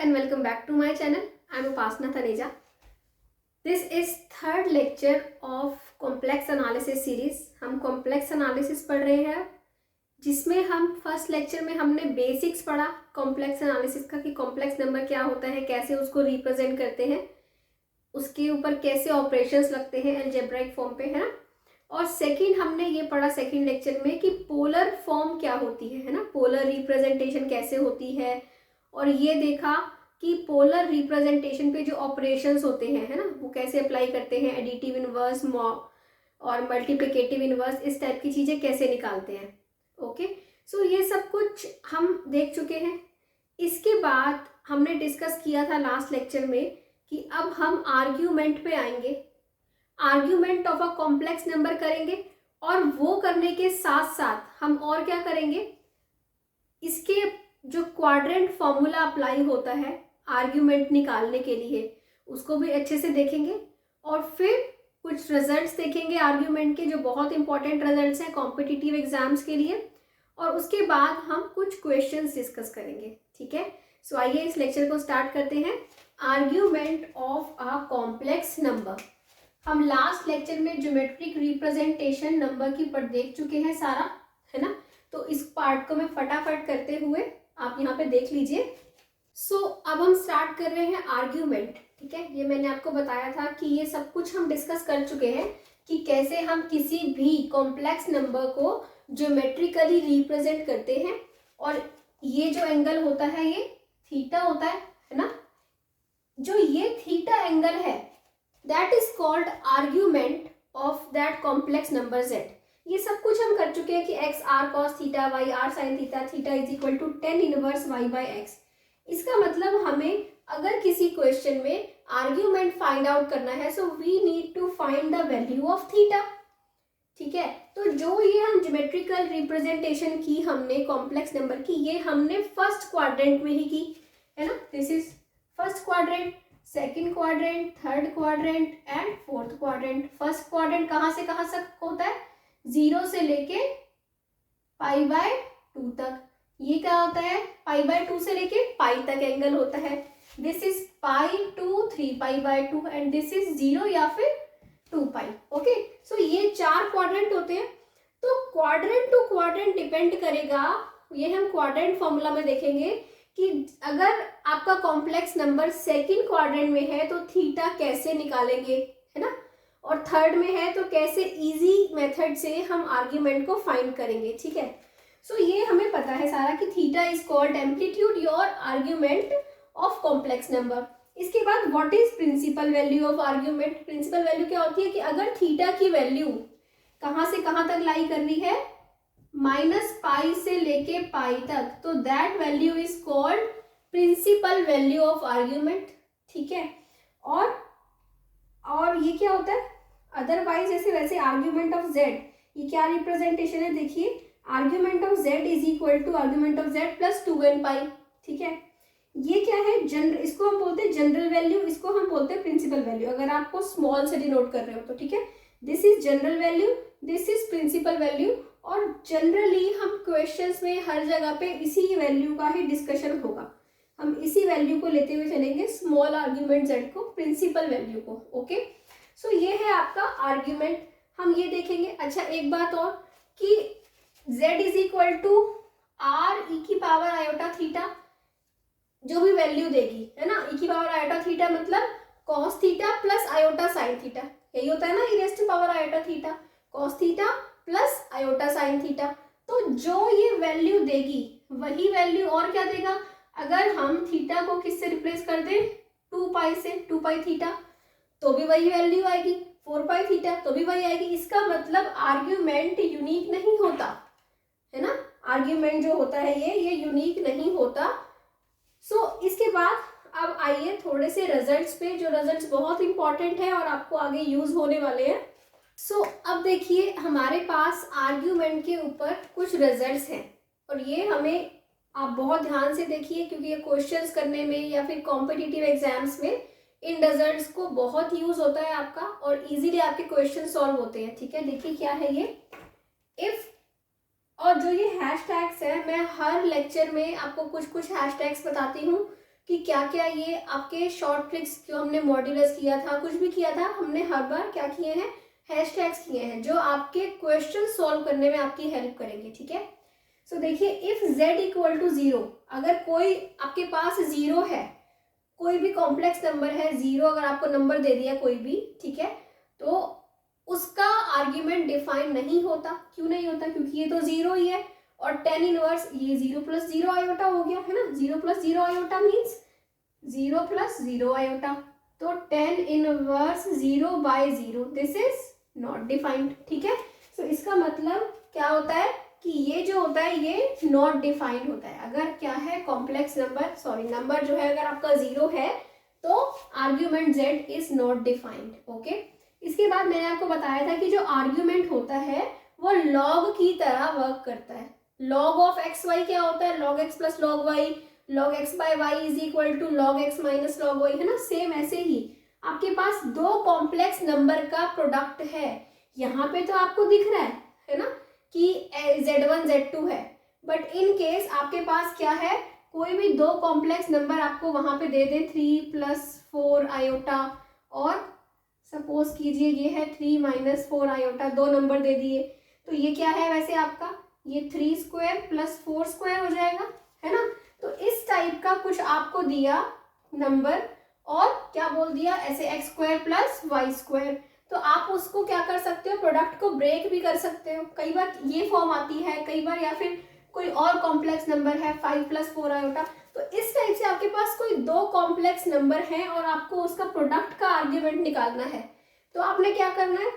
and welcome back to my channel. I am Upasana Taneja. This is third lecture of complex analysis series. हम complex analysis पढ़ रहे हैं, जिसमें हम first lecture में हमने बेसिक्स पढ़ा कॉम्प्लेक्स एनालिसिस का कि कॉम्प्लेक्स नंबर क्या होता है, कैसे उसको रिप्रेजेंट करते हैं, उसके ऊपर कैसे ऑपरेशंस लगते हैं अलजेब्राइक फॉर्म पे, है ना। और सेकंड हमने ये पढ़ा सेकंड लेक्चर में कि पोलर फॉर्म क्या होती है ना, पोलर रिप्रेजेंटेशन कैसे होती है। और ये देखा कि पोलर रिप्रेजेंटेशन पे जो ऑपरेशंस होते हैं, है ना, वो कैसे अप्लाई करते हैं, एडिटिव इनवर्स और मल्टीप्लिकेटिव इनवर्स, इस टाइप की चीज़ें कैसे निकालते हैं। ओके, सो ये सब कुछ हम देख चुके हैं। इसके बाद हमने डिस्कस किया था लास्ट लेक्चर में कि अब हम आर्ग्यूमेंट पे आएंगे, argument of a complex number करेंगे, और वो करने के साथ साथ हम और क्या करेंगे, इसके जो क्वाड्रेंट फॉर्मूला अप्लाई होता है आर्ग्यूमेंट निकालने के लिए, उसको भी अच्छे से देखेंगे। और फिर कुछ रिजल्ट्स देखेंगे आर्ग्यूमेंट के, जो बहुत इंपॉर्टेंट रिजल्ट्स हैं कॉम्पिटिटिव एग्जाम्स के लिए। और उसके बाद हम कुछ क्वेश्चंस डिस्कस करेंगे। ठीक है, सो आइए इस लेक्चर को स्टार्ट करते हैं। Argument of a complex number. हम लास्ट लेक्चर में ज्योमेट्रिक रिप्रेजेंटेशन नंबर की पर देख चुके हैं सारा, है ना। तो इस पार्ट को मैं फटाफट करते हुए आप यहाँ पे देख लीजिए। सो अब हम स्टार्ट कर रहे हैं आर्ग्यूमेंट। ठीक है, ये मैंने आपको बताया था कि ये सब कुछ हम डिस्कस कर चुके हैं कि कैसे हम किसी भी कॉम्प्लेक्स नंबर को ज्योमेट्रिकली रिप्रेजेंट करते हैं। और ये जो एंगल होता है ये थीटा होता है ना। जो ये थीटा एंगल है that is called argument of that complex number z। ये सब कुछ हम कर चुके हैं कि x r cos theta, y r sin theta, theta is equal to tan inverse y by x। इसका मतलब हमें अगर किसी क्वेश्चन में आर्ग्यूमेंट फाइंड आउट करना है, so we need to find the value of theta. ठीक है, तो जो ये हम ज्योमेट्रिकल रिप्रेजेंटेशन की हमने कॉम्प्लेक्स नंबर की, ये हमने फर्स्ट क्वाड्रेंट में ही की, है ना। This is first quadrant, second quadrant, third quadrant and fourth quadrant. First quadrant कहाँ से कहाँ तक होता है, 0 से लेके π/2 तक। ये क्या होता है, π/2 से लेके पाई तक एंगल होता है। This is π2 3π/2 and this is 0 या फिर 2π। ओके, सो ये 4 क्वाड्रेंट होते हैं। तो क्वाड्रेंट टू क्वाड्रेंट डिपेंड करेगा, ये हम क्वाड्रेंट फॉर्मूला में देखेंगे कि अगर आपका कॉम्प्लेक्स नंबर सेकंड क्वाड्रेंट में है तो थीटा कैसे निकालेंगे, है ना। और थर्ड में है तो कैसे इजी मेथड से हम आर्ग्यूमेंट को फाइंड करेंगे। ठीक है, सो ये हमें पता है सारा कि theta is called amplitude your argument of complex number. इसके बाद what is principal value of argument. Principal value क्या होती है कि अगर थीटा की वैल्यू कहाँ से कहाँ तक लाई कर रही है, -π से लेके पाई तक, तो that value is called principal value of argument. ठीक है, और ये क्या होता है अदरवाइज, जैसे वैसे आर्ग्यूमेंट ऑफ z, ये क्या रिप्रेजेंटेशन है, देखिए argument of z is equal to argument of z plus 2n π। ठीक है, ये क्या है, इसको हम बोलते हैं जनरल वैल्यू, इसको हम बोलते हैं प्रिंसिपल वैल्यू, अगर आपको स्मॉल से डिनोट कर रहे हो तो। ठीक है, this is general value, this is principal value. और जनरली हम क्वेश्चंस में हर जगह पे इसी वैल्यू का ही डिस्कशन होगा, हम इसी वैल्यू को लेते हुए चलेंगे, स्मॉल आर्ग्यूमेंट z को, प्रिंसिपल वैल्यू को। ओके, सो ये है आपका आर्ग्यूमेंट, हम ये देखेंगे। अच्छा, एक बात और कि z is equal to r e⁻i⁴ जो भी वैल्यू देगी, है ना, e⁻i⁴ मतलब cos theta plus iota sine theta, यही होता है ना, e⁻i⁴ cos theta plus iota sine theta. तो जो ये वैल्यू देगी वही वैल्यू और क्या देगा, अगर हम थीटा को किससे रिप्लेस कर दें, 2π से, 2π थीटा, तो भी वही वैल्यू आएगी, 4π थीटा तो भी वही आएगी। इसका मतलब आर्ग्यूमेंट यूनिक नहीं होता, है ना, आर्ग्यूमेंट जो होता है ये यूनिक नहीं होता। सो इसके बाद अब आइए थोड़े से रिजल्ट्स पे, जो रिजल्ट्स बहुत इंपॉर्टेंट है और आपको आगे यूज होने वाले हैं। सो अब देखिए हमारे पास आर्ग्यूमेंट के ऊपर कुछ रिजल्ट्स हैं, और ये हमें आप बहुत ध्यान से देखिए क्योंकि ये क्वेश्चंस करने में या फिर कॉम्पिटिटिव एग्जाम्स में इन रिजल्ट्स को बहुत यूज होता है आपका, और इजीली आपके क्वेश्चन सॉल्व होते हैं। ठीक है, देखिए क्या है ये इफ, और जो ये हैशटैग्स है, मैं हर लेक्चर में आपको कुछ कुछ हैशटैग्स बताती हूँ कि क्या क्या ये आपके शॉर्ट ट्रिक्स जो हमने मॉड्यूलस किया था, कुछ भी किया था, हमने हर बार क्या किए हैं, हैशटैग्स किए हैं जो आपके क्वेश्चन सॉल्व करने में आपकी हेल्प करेंगे, ठीक है। सो देखिए, इफ z इक्वल टू 0, अगर कोई आपके पास 0 है, कोई भी कॉम्प्लेक्स नंबर है 0, अगर आपको नंबर दे दिया कोई भी, ठीक है, तो उसका आर्ग्यूमेंट डिफाइन नहीं होता। क्यों नहीं होता? क्योंकि ये तो 0 ही है, और tan इनवर्स ये 0 प्लस 0 आयोटा हो गया है ना। 0 plus 0 iota means 0 plus 0 iota, तो tan inverse 0 by 0, this is not defined, ठीक है। सो इसका मतलब क्या होता है कि ये जो होता है ये नॉट डिफाइंड होता है। अगर क्या है, कॉम्प्लेक्स नंबर, सॉरी नंबर जो है अगर आपका 0 है तो argument z is not defined, okay. इसके बाद मैंने आपको बताया था कि जो आर्ग्यूमेंट होता है वो लॉग की तरह वर्क करता है। लॉग ऑफ एक्स वाई क्या होता है, log x plus log y, log x by y is equal to log x minus log y, है ना। सेम ऐसे ही आपके पास दो कॉम्प्लेक्स नंबर का प्रोडक्ट है, यहाँ पे तो आपको दिख रहा है ना, कि z1 z2 है, बट इन केस आपके पास क्या है, कोई भी दो कॉम्प्लेक्स नंबर आपको वहां पे दे दे, 3 प्लस 4 आयोटा, और सपोज कीजिए ये है 3 माइनस 4 आयोटा, दो नंबर दे दिए, तो ये क्या है वैसे आपका, ये 3 स्क्वायर प्लस 4 स्क्वायर हो जाएगा, है ना। तो इस टाइप का कुछ आपको दिया नंबर, और क्या बोल दिया, ऐसे x square plus y square, तो आप उसको क्या कर सकते हो, प्रोडक्ट को ब्रेक भी कर सकते हो। कई बार ये फॉर्म आती है, कई बार या फिर कोई और कॉम्प्लेक्स नंबर है 5 प्लस 4 आयोटा, तो इस टाइप से आपके पास कोई दो कॉम्प्लेक्स नंबर है और आपको उसका प्रोडक्ट का आर्ग्यूमेंट निकालना है, तो आपने क्या करना है,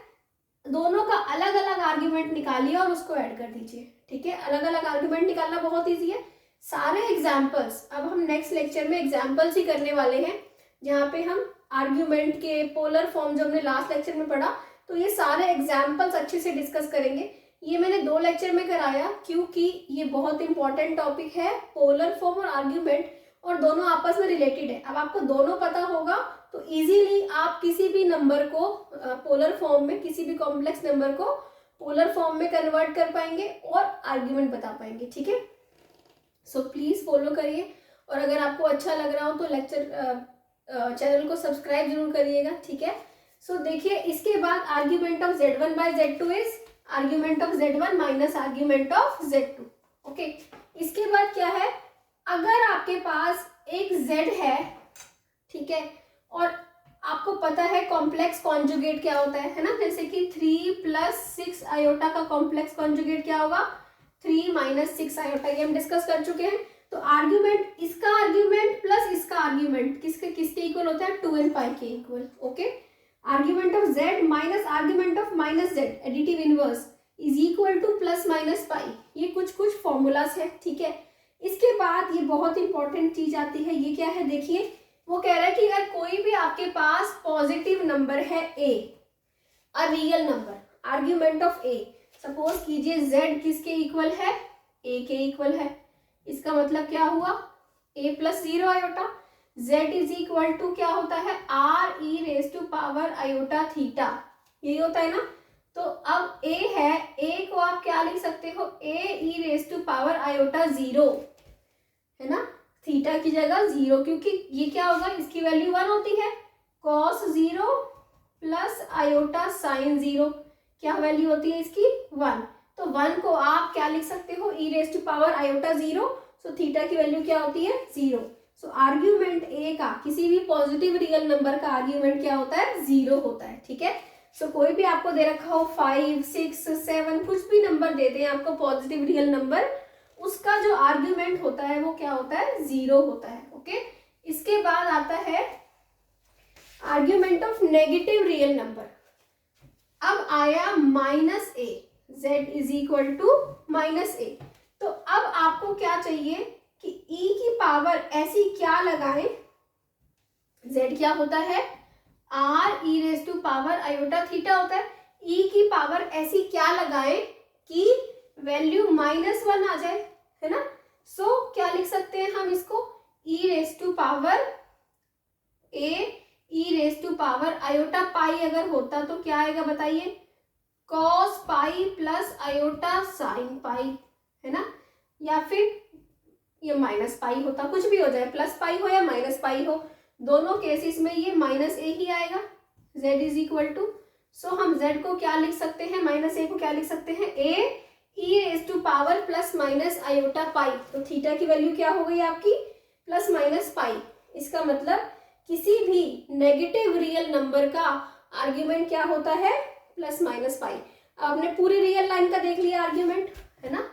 दोनों का अलग अलग आर्ग्यूमेंट निकालिए और उसको ऐड कर दीजिए, ठीक है। अलग अलग आर्ग्यूमेंट निकालना बहुत ईजी है। सारे एग्जाम्पल्स अब हम नेक्स्ट लेक्चर में एग्जाम्पल्स ही करने वाले हैं, जहाँ पे हम आर्ग्यूमेंट के पोलर फॉर्म जो हमने लास्ट लेक्चर में पढ़ा, तो ये सारे एग्जाम्पल्स अच्छे से डिस्कस करेंगे। ये मैंने 2 लेक्चर में कराया क्योंकि ये बहुत इंपॉर्टेंट टॉपिक है, पोलर फॉर्म और आर्ग्यूमेंट, और दोनों आपस में रिलेटेड है। अब आपको दोनों पता होगा तो इजीली आप किसी भी नंबर को पोलर फॉर्म में, किसी भी कॉम्प्लेक्स नंबर को पोलर फॉर्म में कन्वर्ट कर पाएंगे और आर्ग्यूमेंट बता पाएंगे, ठीक है। सो प्लीज फॉलो करिए, और अगर आपको अच्छा लग रहा हो तो लेक्चर चैनल को सब्सक्राइब जरूर करिएगा, ठीक है। सो देखिए, इसके बाद argument of z1 by z2 is argument of z1 minus argument of z2, okay. इसके बाद क्या है, अगर आपके पास एक z है, ठीक है, और आपको पता है कॉम्प्लेक्स कॉन्जुगेट क्या होता है ना, जैसे कि 3 प्लस 6 आयोटा का कॉम्प्लेक्स कॉन्जुगेट क्या होगा, 3 माइनस 6 आयोटा, ये हम डिस्कस कर चुके हैं। तो आर्ग्यूमेंट, इसका आर्ग्यूमेंट प्लस इसका आर्ग्यूमेंट किसके इक्वल होता है, 2 and पाई के equal, okay. Argument of z minus argument of minus z, additive inverse, is equal two plus minus pi. ये कुछ फॉर्मूलाज है, ठीक है। इसके बाद ये बहुत इंपॉर्टेंट चीज आती है, ये क्या है, देखिए वो कह रहा है कि अगर कोई भी आपके पास पॉजिटिव नंबर है a, a real number, argument of a, suppose कीजिए z किसके इक्वल है, a के इक्वल है, इसका मतलब क्या हुआ, a plus 0 iota, z is equal to क्या होता है, r e raise to power iota theta, यही होता है ना। तो अब a है, a को आप क्या लिख सकते हो, a e raise to power iota 0, है ना, थीटा की जगह 0, क्योंकि ये क्या होगा, इसकी वैल्यू 1 होती है, cos 0 प्लस आयोटा साइन 0, क्या वैल्यू होती है इसकी, 1, तो 1 को आप क्या लिख सकते हो, e raise to power iota 0, so theta की वैल्यू क्या होती है, 0। सो आर्ग्यूमेंट a का, किसी भी पॉजिटिव रियल नंबर का आर्ग्यूमेंट क्या होता है, 0 होता है, ठीक है। सो कोई भी आपको दे रखा हो 5, 6, 7, कुछ भी नंबर दे दें आपको पॉजिटिव रियल नंबर, उसका जो आर्ग्यूमेंट होता है वो क्या होता है, 0 होता है, ओके। इसके बाद आता है argument of negative real number. अब आया minus a, z is equal to minus a, तो अब आपको क्या चाहिए कि e की पावर ऐसी क्या लगाएं, z क्या होता है, r e raise to power iota theta होता है, e की पावर ऐसी क्या लगाएं कि वैल्यू -1 आ जाए, है ना। सो क्या लिख सकते हैं हम इसको, e raise to power a e raise to power iota pi अगर होता तो क्या आएगा बताइए, cos pi plus iota sine pi, है ना। या फिर ये माइनस पाई होता, कुछ भी हो जाए, प्लस पाई हो या माइनस पाई हो, दोनों केसेस में ये माइनस ए ही आएगा। z इज इक्वल टू, सो हम z को क्या लिख सकते हैं, माइनस ए को क्या लिख सकते हैं, a e raise to power plus minus iota pi. तो थीटा की वैल्यू क्या हो गई आपकी, प्लस माइनस पाई। इसका मतलब किसी भी नेगेटिव रियल नंबर का आर्ग्यूमेंट क्या होता है, प्लस माइनस पाई। आपने पूरी रियल लाइन का देख लिया आर्ग्यूमेंट, है ना,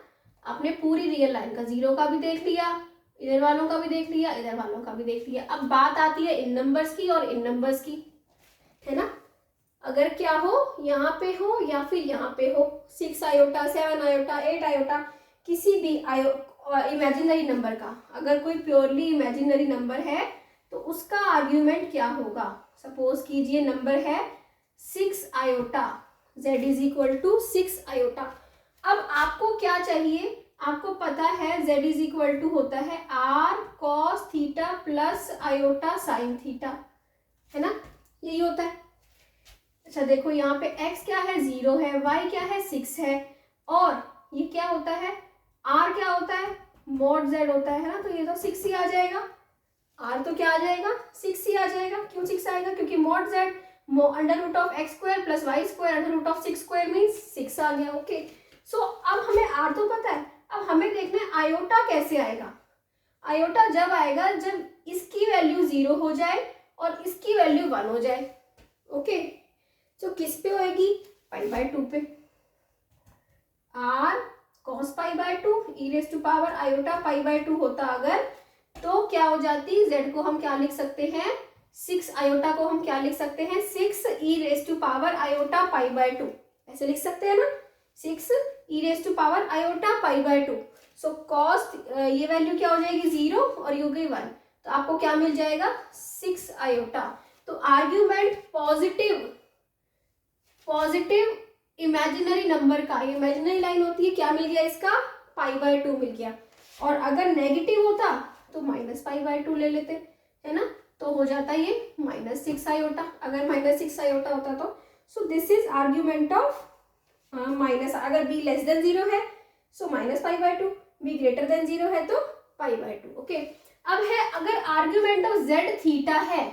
आपने पूरी रियल लाइन का, जीरो का भी देख लिया, इधर वालों का भी देख लिया, इधर वालों का भी देख लिया। अब बात आती है इन नंबर्स की और इन नंबर्स की, है ना। अगर क्या हो, यहाँ पे हो या फिर यहाँ पे हो, 6 आयोटा, 7 आयोटा, 8 आयोटा, किसी भी इमेजिनरी नंबर का, अगर कोई प्योरली इमेजिनरी नंबर है तो उसका आर्ग्यूमेंट क्या होगा। सपोज कीजिए नंबर है 6 iota, z is equal to 6 iota. अब आपको क्या चाहिए, आपको पता है z इज इक्वल टू होता है r cos theta plus iota sine theta, है ना, यही होता है। अच्छा देखो यहाँ पे x क्या है, 0 है, y क्या है, 6 है, और ये क्या होता है, r क्या होता है, mod z होता है ना, तो ये तो 6 ही आ जाएगा। r तो क्या आ जाएगा, 6 ही आ जाएगा। क्यों 6 आएगा, क्योंकि mod z under root of x square plus y square under root of 6 square means 6 आ गया। ओके, सो अब हमें r तो पता है, अब हमें देखना है आयोटा कैसे आएगा। आयोटा जब आएगा जब इसकी वैल्यू 0 हो जाए और इसकी वैल्यू 1 हो जाए। ओके, तो किस पे होएगी, पाई बाय 2 पे। r cos pi by 2 e raise to power iota pi by 2 होता अगर, तो क्या हो जाती, z को हम क्या लिख सकते हैं, 6 आयोटा को हम क्या लिख सकते हैं, 6 e raise to power iota pi by 2, ऐसे लिख सकते हैं ना, 6 e raise to power iota pi by 2। So cos ये वैल्यू क्या हो जाएगी 0 और ये हो गई 1, तो आपको क्या मिल जाएगा 6 आयोटा। तो आर्ग्यूमेंट पॉजिटिव इमेजिनरी नंबर का, इमेजिनरी लाइन होती है, क्या मिल गया इसका, पाई बाय 2 मिल गया। और अगर नेगेटिव होता तो माइनस पाई बाय 2 ले लेते, है ना, तो हो जाता ये -6 आयोटा। अगर -6 आयोटा होता तो, सो this is argument of minus, अगर b लेस देन 0 है so minus pi by 2, b greater than 0 है तो पाई बाय 2। ओके, अब है अगर आर्ग्यूमेंट ऑफ z थीटा है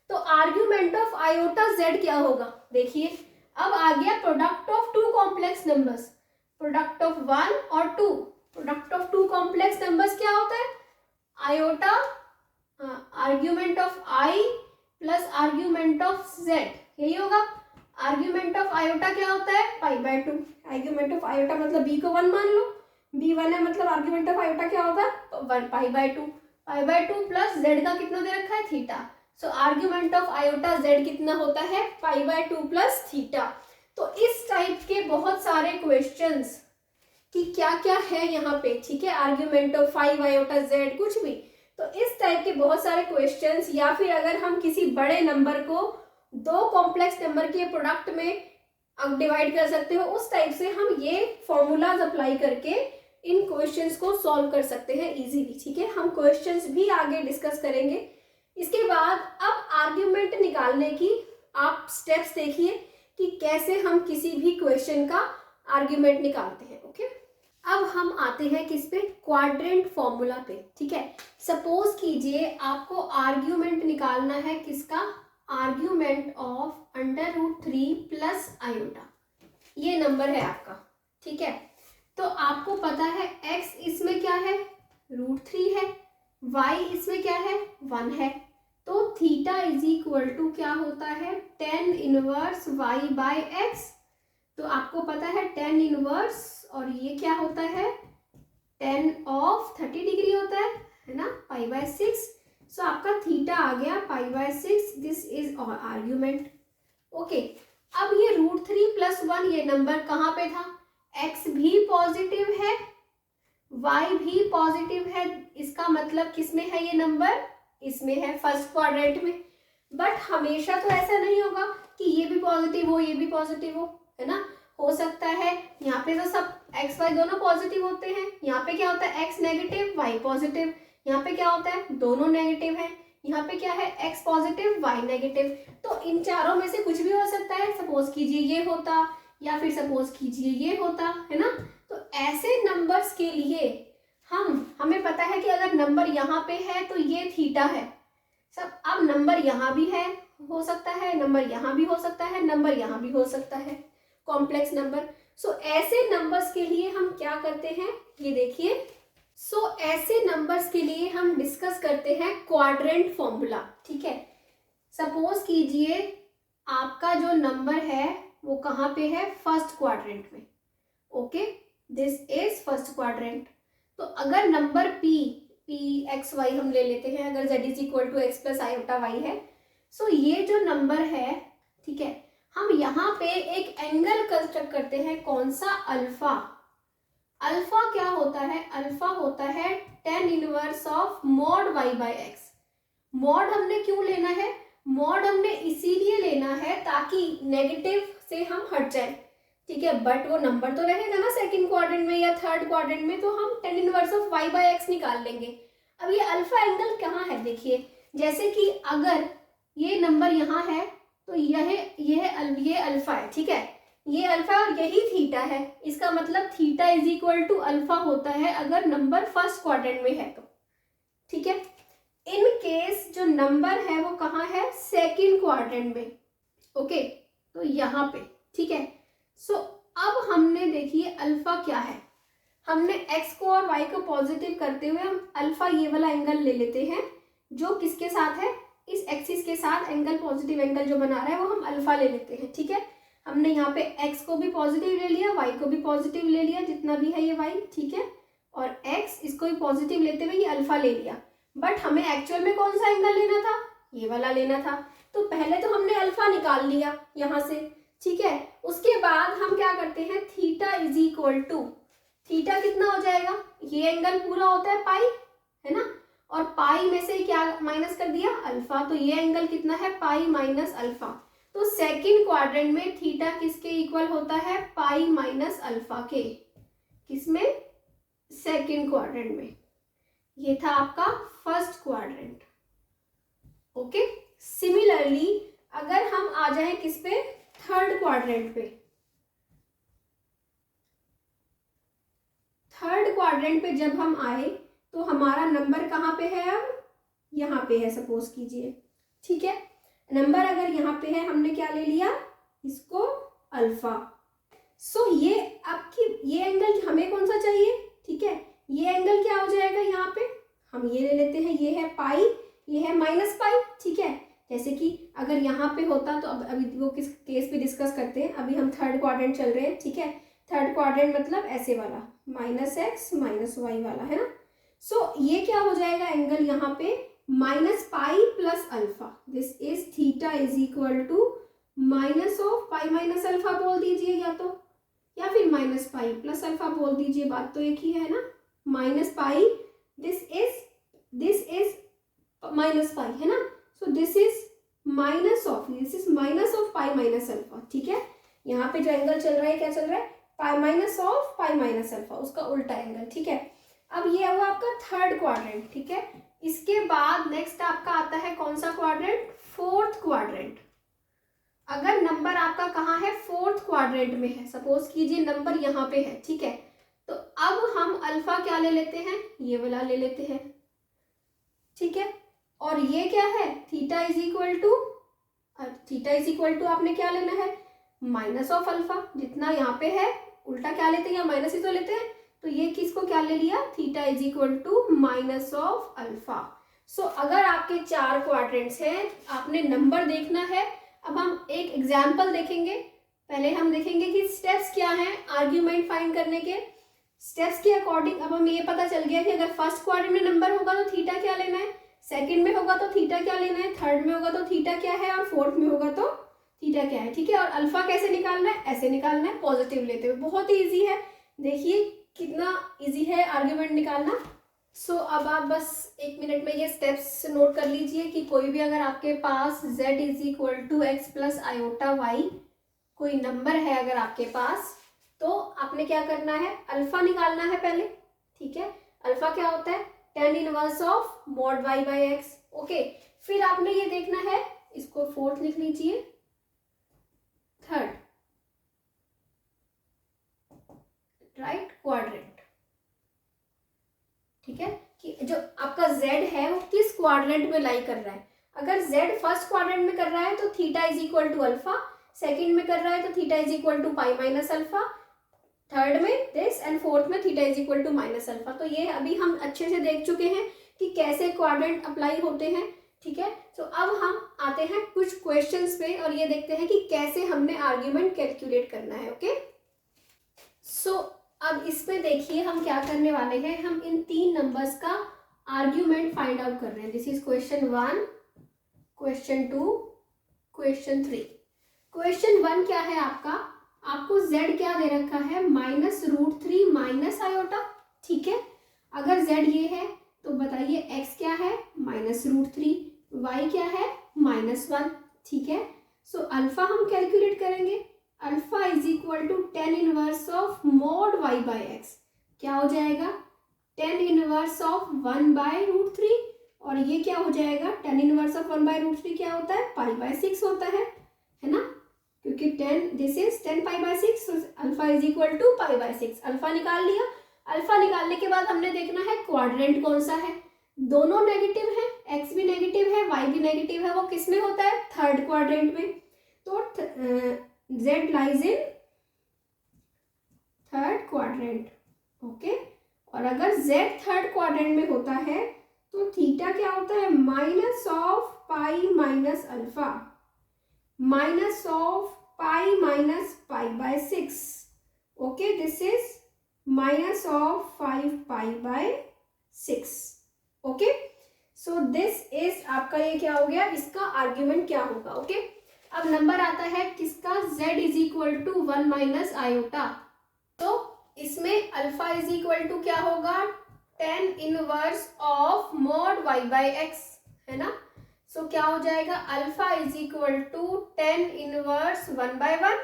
तो आर्ग्यूमेंट ऑफ आयोटा z क्या होगा। देखिए अब आ गया product of two complex numbers, product of 1 और 2, product of two complex numbers क्या होता है, iota argument of i plus argument of z, यही होगा। आर्ग्यूमेंट ऑफ आयोटा क्या होता है, pi by 2। Argument of iota मतलब b को 1 मान लो, b 1 है, मतलब आर्ग्यूमेंट ऑफ आयोटा क्या होगा, 1 पाई by 2, pi by 2 plus z का कितना दे रखा है, theta. So argument of iota z कितना होता है, पाई बाय 2 प्लस थीटा। तो इस टाइप के बहुत सारे क्वेश्चंस कि क्या क्या है यहाँ पे, ठीक है, आर्ग्यूमेंट ऑफ 5 आयोटा z, कुछ भी, तो इस टाइप के बहुत सारे क्वेश्चंस, या फिर अगर हम किसी बड़े नंबर को दो कॉम्प्लेक्स नंबर के प्रोडक्ट में डिवाइड कर सकते हो, उस टाइप से हम ये फॉर्मूलाज अप्लाई करके इन क्वेश्चंस को सॉल्व कर सकते हैं इजीली। ठीक है, हम क्वेश्चंस भी आगे डिस्कस करेंगे। इसके बाद अब आर्ग्यूमेंट निकालने की आप स्टेप्स देखिए कि कैसे हम किसी भी क्वेश्चन का आर्ग्यूमेंट निकालते हैं। ओके, अब हम आते हैं किस पे, क्वाड्रेंट फॉर्मूला पे। ठीक है, सपोज कीजिए आपको आर्ग्यूमेंट निकालना है किसका, आर्ग्यूमेंट ऑफ √3 प्लस आयोटा, ये नंबर है आपका। ठीक है, तो आपको पता है x इसमें क्या है, √3 है, y इसमें क्या है, 1 है, तो थीटा इज इक्वल टू क्या होता है, tan inverse y by x। तो आपको पता है tan इनवर्स, और ये क्या होता है, tan ऑफ 30 डिग्री होता है ना, पाई बाय 6। सो आपका थीटा आ गया pi by 6, this is argument. Okay, अब ये √3 प्लस 1 ये नंबर कहाँ पे था, x भी पॉजिटिव है, y भी पॉजिटिव है, इसका मतलब किसमें है ये नंबर, इसमें है, फर्स्ट क्वाड्रेंट में। बट हमेशा तो ऐसा नहीं होगा कि ये भी पॉजिटिव हो ये भी पॉजिटिव हो, है ना, हो सकता है यहाँ पे तो सब x y दोनों पॉजिटिव होते हैं, यहाँ पे क्या होता है x नेगेटिव y पॉजिटिव, यहाँ पे क्या होता है दोनों नेगेटिव है, यहाँ पे क्या है x पॉजिटिव y नेगेटिव। तो इन चारों में से कुछ भी हो सकता है, सपोज कीजिए ये होता या फिर सपोज कीजिए ये होता, है ना। तो ऐसे नंबर्स के लिए हमें पता है कि अगर नंबर यहाँ पे है तो ये थीटा है सब। अब नंबर यहाँ भी है, हो सकता है, नंबर यहाँ भी हो सकता है, नंबर यहाँ भी हो सकता है, कॉम्प्लेक्स नंबर। सो ऐसे नंबर्स के लिए हम क्या करते हैं, ये देखिए। ऐसे नंबर्स के लिए हम डिस्कस करते हैं क्वाड्रेंट फॉर्मूला, ठीक है। सपोज कीजिए आपका जो नंबर है वो कहाँ पे है, फर्स्ट क्वाड्रेंट में, okay, this is first quadrant. तो अगर नंबर p x y हम ले लेते हैं, अगर z is equal to x plus iota y है, सो ये जो नंबर है, ठीक है, हम यहाँ पे एक एंगल कंस्ट्रक्ट करते हैं, कौन सा, अल्फा। अल्फा क्या होता है, अल्फा होता है tan inverse of mod y by x. Mod हमने क्यों लेना है, मॉड हमने इसीलिए लेना है ताकि नेगेटिव से हम हट जाए, ठीक है, बट वो नंबर तो रहेगा ना सेकंड क्वाड्रेंट में या थर्ड क्वाड्रेंट में, तो हम tan inverse of y by x निकाल लेंगे। अब ये अल्फा एंगल कहाँ है, देखिए, जैसे कि अगर ये नंबर यहाँ है तो ये अल्फा है, ठीक है, ये अल्फा और यही थीटा है, इसका मतलब theta is equal to alpha होता है अगर नंबर फर्स्ट क्वाड्रेंट में है तो, ठीक है। इन केस जो नंबर है वो कहाँ है, सेकंड क्वाड्रेंट में, ओके, तो यहाँ पे, ठीक है। अब हमने देखिए अल्फा क्या है, हमने x को और y को पॉजिटिव करते हुए हम अल्फा ये वाला एंगल ले लेते हैं जो किसके साथ है, इस एक्सिस के साथ एंगल, पॉजिटिव एंगल जो बना रहा है वो हम अल्फा ले लेते हैं, ठीक है। हमने यहाँ पे x को भी पॉजिटिव ले लिया, y को भी पॉजिटिव ले लिया, जितना भी है ये y, ठीक है, और x इसको भी पॉजिटिव लेते हुए ये अल्फा ले लिया। बट हमें एक्चुअल में कौन सा एंगल लेना था, ये वाला लेना था, तो पहले तो हमने अल्फा निकाल लिया यहाँ से, ठीक है। उसके बाद हम क्या करते हैं, theta is equal to, theta कितना हो जाएगा, ये एंगल पूरा होता है पाई, है ना, और पाई में से क्या माइनस कर दिया, अल्फा, तो ये एंगल कितना है, पाई माइनस अल्फा। तो सेकंड क्वाड्रेंट में थीटा किसके इक्वल होता है, पाई माइनस अल्फा के, किसमें, सेकंड क्वाड्रेंट में। ये था आपका फर्स्ट क्वाड्रेंट, ओके। सिमिलरली अगर हम आ जाए किस पे, थर्ड क्वाड्रेंट पे, थर्ड क्वाड्रेंट पे जब हम आए तो हमारा नंबर कहाँ पे है, अब यहाँ पे है, सपोज कीजिए, ठीक है। नंबर अगर यहाँ पे है, हमने क्या ले लिया, इसको अल्फा। ये आपकी, ये एंगल हमें कौन सा चाहिए, ठीक है, ये एंगल क्या हो जाएगा, यहाँ पे हम ये ले लेते हैं, ये है पाई, ये है माइनस पाई, ठीक है। जैसे कि अगर यहाँ पे होता तो अभी वो किस केस पे डिस्कस करते हैं, अभी हम थर्ड क्वाड्रेंट चल रहे हैं, ठीक है। थर्ड क्वाड्रेंट मतलब ऐसे वाला, माइनस एक्स माइनस वाई वाला, है ना। ये क्या हो जाएगा एंगल यहाँ पे, minus pi plus alpha, this is theta is equal to minus of pi minus alpha बोल दीजिए, या फिर माइनस पाई प्लस अल्फा बोल दीजिए, बात तो एक ही है ना, minus pi, this is minus pi, है ना, सो this is minus of pi minus alpha, ठीक है। यहाँ पे जो एंगल चल रहा है, क्या चल रहा है, pi minus of pi minus alpha, उसका उल्टा एंगल, ठीक है। अब ये हुआ आपका थर्ड क्वाड्रेंट, ठीक है। इसके बाद नेक्स्ट आपका आता है कौन सा क्वाड्रेंट, फोर्थ क्वाड्रेंट। अगर नंबर आपका कहाँ है, फोर्थ क्वाड्रेंट में है, सपोज कीजिए नंबर यहाँ पे है, ठीक है, तो अब हम अल्फा क्या ले लेते हैं, ये वाला ले लेते हैं, ठीक है। और ये क्या है, थीटा इज इक्वल टू आपने क्या लेना है, माइनस ऑफ अल्फा, जितना यहाँ पे है उल्टा क्या लेते हैं, या माइनस ही तो लेते हैं, तो ये किसको क्या ले लिया, theta is equal to minus of alpha. अगर आपके चार क्वाड्रेंट्स हैं, आपने नंबर देखना है। अब हम एक एग्जाम्पल देखेंगे, पहले हम देखेंगे कि स्टेप्स क्या हैं आर्ग्यूमेंट फाइंड करने के। स्टेप्स के अकॉर्डिंग अब हमें ये पता चल गया कि अगर फर्स्ट क्वाड्रेंट में नंबर होगा तो थीटा क्या लेना है, सेकंड में होगा तो थीटा क्या लेना है, थर्ड में होगा तो थीटा क्या है, और फोर्थ में होगा तो थीटा क्या है, ठीक है। और अल्फा कैसे निकालना है, ऐसे निकालना है, पॉजिटिव लेते हुए, बहुत ही ईजी है, देखिए कितना इजी है आर्ग्यूमेंट निकालना। अब आप बस एक मिनट में ये स्टेप्स नोट कर लीजिए कि कोई भी अगर आपके पास z is equal to x plus iota y कोई नंबर है अगर आपके पास, तो आपने क्या करना है, अल्फा निकालना है पहले, ठीक है। अल्फा क्या होता है, tan inverse of mod y by x, okay. फिर आपने ये देखना है, इसको फोर्थ लिख लीजिए, थर्ड राइट क्वाड्रेंट, जेड है वो किस क्वाड्रेंट में लाई कर रहा है। अगर जेड फर्स्ट क्वाड्रेंट में कर रहा है तो theta is equal to alpha, second में कर रहा है तो theta is equal to pi minus alpha, third में दिस एंड फोर्थ में theta is equal to minus alpha. तो ये अभी हम अच्छे से देख चुके हैं कि कैसे क्वाड्रेंट अप्लाई होते हैं, ठीक है। तो अब हम आते हैं कुछ क्वेश्चंस पे और ये देखते हैं कि कैसे हमने आर्ग्यूमेंट कैलकुलेट करना है, ओके। सो अब इसमें देखिए हम क्या करने वाले हैं, हम इन 3 नंबर्स का आर्ग्यूमेंट फाइंड आउट कर रहे हैं। This is question 1, question 2, question 3। Question 1 क्या है आपका, आपको z क्या दे रखा है, -√3 माइनस आयोटा, ठीक है। अगर z ये है तो बताइए x क्या है, -√3, y क्या है, -1, ठीक है। सो अल्फा हम कैलकुलेट करेंगे, alpha is equal to tan inverse of mod y by x, क्या हो जाएगा, tan इनवर्स ऑफ 1/√3, और ये क्या हो जाएगा, tan इनवर्स ऑफ 1/√3 क्या होता है, π/6 होता है ना, क्योंकि 10 this is 10 π/6, so alpha is equal to π/6। Alpha निकाल लिया। अल्फा निकालने के बाद हमने देखना है क्वाड्रेंट कौन सा है, दोनों नेगेटिव है, x भी नेगेटिव है, y भी नेगेटिव है, वो किस में होता है, थर्ड क्वाड्रेंट में। तो z lies in third quadrant, okay. और अगर z थर्ड क्वाड्रेंट में होता है तो थीटा क्या होता है, minus of pi minus alpha, minus of pi minus π/6, okay. This is minus of 5 π/6, okay. So this is आपका ये क्या हो गया, इसका आर्ग्यूमेंट क्या होगा, ओके। अब नंबर आता है किसका, z is equal to 1 minus iota. तो इसमें अल्फा इज इक्वल टू क्या होगा, tan inverse of mod y by x, है ना। सो क्या हो जाएगा, alpha is equal to tan inverse 1/1,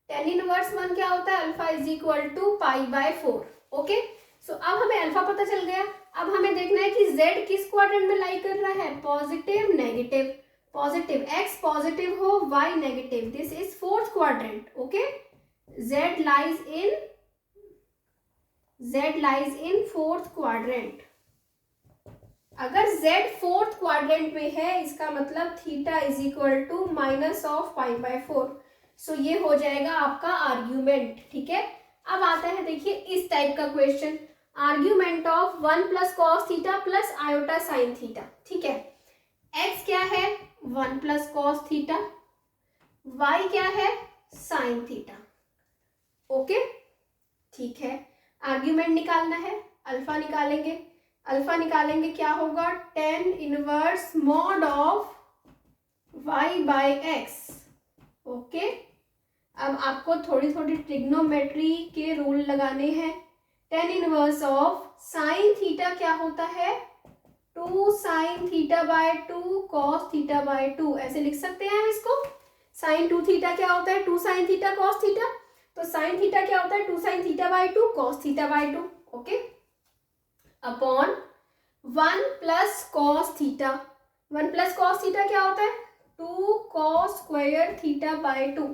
tan inverse 1 क्या होता है, alpha is equal to π/4, okay. So अब हमें अल्फा पता चल गया। अब हमें देखना है कि z किस क्वाड्रेंट में लाई कर रहा है, positive negative, positive x positive हो, y negative, this is fourth quadrant, okay. z lies in fourth quadrant. अगर z फोर्थ क्वाड्रेंट में है इसका मतलब theta is equal to minus of π/4। So ये हो जाएगा आपका आर्ग्यूमेंट, ठीक है। अब आता है देखिए इस टाइप का question, argument of 1 plus cos theta plus iota sine theta, ठीक है। x क्या है, 1 प्लस कॉस थीटा, y क्या है, साइन थीटा, ओके, ठीक है। आर्ग्यूमेंट निकालना है, अल्फा निकालेंगे, अल्फा निकालेंगे क्या होगा, tan inverse mod of y by x, okay. अब आपको थोड़ी थोड़ी ट्रिग्नोमेट्री के रूल लगाने हैं। tan inverse of sine theta क्या होता है, 2 sine theta by 2 cos theta by 2, ऐसे लिख सकते हैं हम इसको। साइन 2 थीटा क्या होता है, 2 साइन थीटा कॉस थीटा, तो साइन थीटा क्या होता है, 2 sine theta by 2 cos theta by 2, okay, upon 1 plus cos theta. 1 plus cos theta क्या होता है, 2 cos square theta by 2।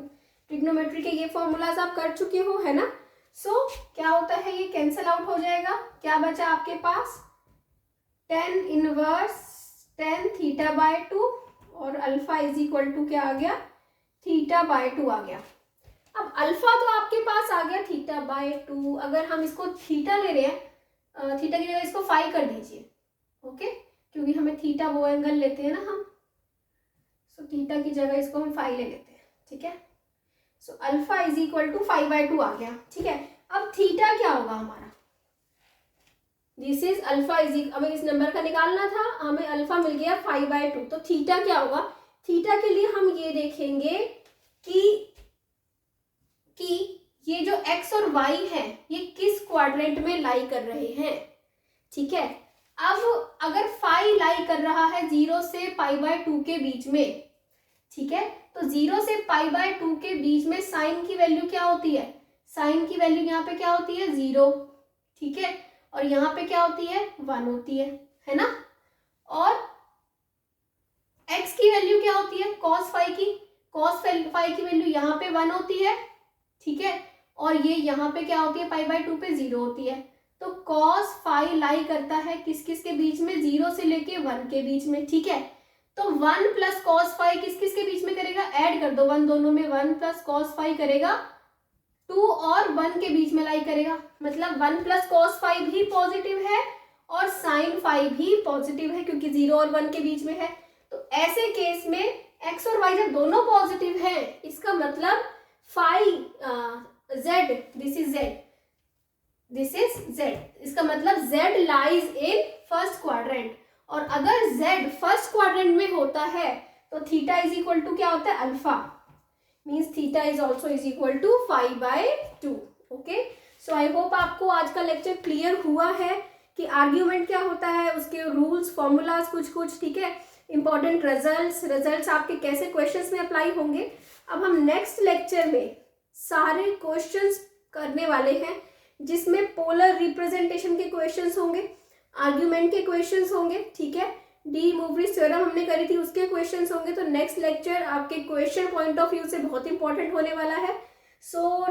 Trigonometry के ये फॉर्मूलाज आप कर चुके हो, है ना। सो क्या होता है, ये कैंसिल आउट हो जाएगा, क्या बचा आपके पास, tan inverse tan theta by 2 और अल्फा इज इक्वल टू क्या आ गया, थीटा बाय 2 आ गया। अब अल्फा तो आपके पास आ गया थीटा बाय 2, अगर हम इसको थीटा ले रहे हैं, थीटा की जगह इसको फाई कर दीजिए, ओके, क्योंकि हमें थीटा वो एंगल लेते हैं ना हम, सो थीटा की जगह इसको हम फाई ले लेते हैं, ठीक है। So alpha is equal to 5/2 आ गया, ठीक है। अब थीटा क्या होगा हमारा, दिस इज अल्फा इज, हमें इस नंबर का निकालना था, हमें अल्फा मिल गया 5/2, तो थीटा क्या होगा, थीटा के लिए हम ये देखेंगे कि ये जो x और y है ये किस क्वाड्रेंट में लाई कर रहे हैं, ठीक है। अब अगर फाई लाई कर रहा है 0 से π/2 के बीच में, ठीक है, तो 0 से π/2 के बीच में साइन की वैल्यू क्या होती है, साइन की वैल्यू यहाँ पे क्या होती है, 0, ठीक है, और यहाँ पे क्या होती है, 1 होती है ना। और x की वैल्यू क्या होती है, cos फाई की, cos फाई की वैल्यू यहाँ पे 1 होती है, ठीक है, और ये यहाँ पे क्या होती है, π/2 पे 0 होती है। तो cos फाई लाई करता है किस किस के बीच में, 0 से लेके 1 के बीच में, ठीक है। तो 1 प्लस cos फाई किस किस के बीच में करेगा, ऐड कर दो 1 दोनों में, 1 प्लस cos फाई करेगा 2 और 1 के बीच में लाई करेगा, मतलब 1 प्लस cos फाई भी पॉजिटिव है और साइन फाई भी पॉजिटिव है क्योंकि 0 और 1 के बीच में है। तो ऐसे केस में x और y जब दोनों पॉजिटिव है, इसका मतलब phi z, this is z, इसका मतलब z lies in first quadrant. और अगर z फर्स्ट क्वाड्रेंट में होता है तो थीटा इज इक्वल टू क्या होता है, alpha, means theta is also is equal to 5/2। Okay, so I hope आपको आज का लेक्चर क्लियर हुआ है कि आर्ग्यूमेंट क्या होता है, उसके रूल्स, फॉर्मूलाज कुछ, ठीक है, इंपॉर्टेंट रिजल्ट्स आपके कैसे क्वेश्चंस में अप्लाई होंगे। अब हम नेक्स्ट लेक्चर में सारे क्वेश्चंस करने वाले हैं जिसमें पोलर रिप्रेजेंटेशन के क्वेश्चंस होंगे, आर्ग्यूमेंट के क्वेश्चंस होंगे, ठीक है, डी मूवरीज थ्योरम हमने करी थी उसके क्वेश्चंस होंगे। तो नेक्स्ट लेक्चर आपके क्वेश्चन पॉइंट ऑफ व्यू से बहुत इंपॉर्टेंट होने वाला है। So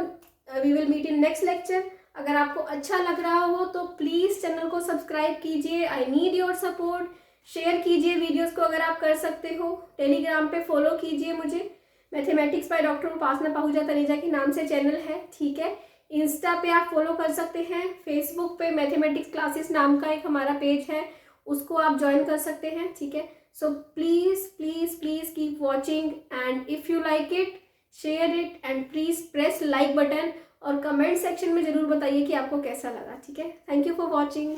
we will meet in next lecture. अगर आपको अच्छा लग रहा हो तो प्लीज़ चैनल को सब्सक्राइब कीजिए, I need your support, share कीजिए वीडियोस को अगर आप कर सकते हो, टेलीग्राम पे फॉलो कीजिए मुझे, मैथमेटिक्स बाय डॉक्टर उपासना पाहुजा तनेजा के नाम से चैनल है, ठीक है। इंस्टा पे आप फॉलो कर सकते हैं, फेसबुक पे मैथमेटिक्स क्लासेस नाम का एक हमारा पेज है, उसको आप ज्वाइन कर सकते हैं, ठीक है। So please please please keep watching and if you like it share it and please press like button और कमेंट सेक्शन में ज़रूर बताइए कि आपको कैसा लगा, ठीक है। Thank you for watching.